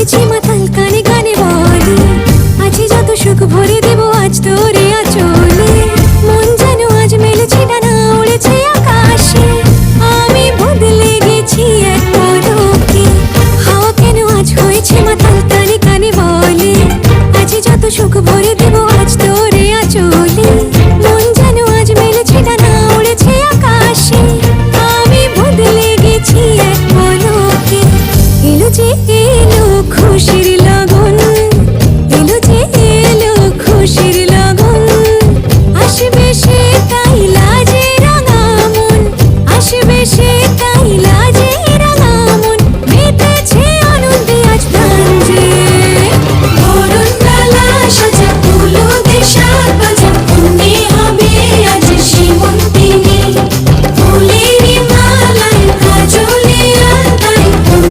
হয়েছি মাতাল, কানে কানে বলে আছে যত সুখ ভরে দেব আজ তোরে আঁচলে। মন যেন আজ মেলেছে ডানা, উড়েছে আকাশে। আমি বদলে গেছি এক পলকে। হাওয়া কেন আজ হয়েছে মাতাল, কানে কানে বলে আছে যত সুখ ভরে দেব আজ তোরে আঁচলে। মন যেন আজ মেলেছে ডানা, উড়েছে আকাশে। আমি বদলে গেছি এক পলকে। এলো যে এলো খুশির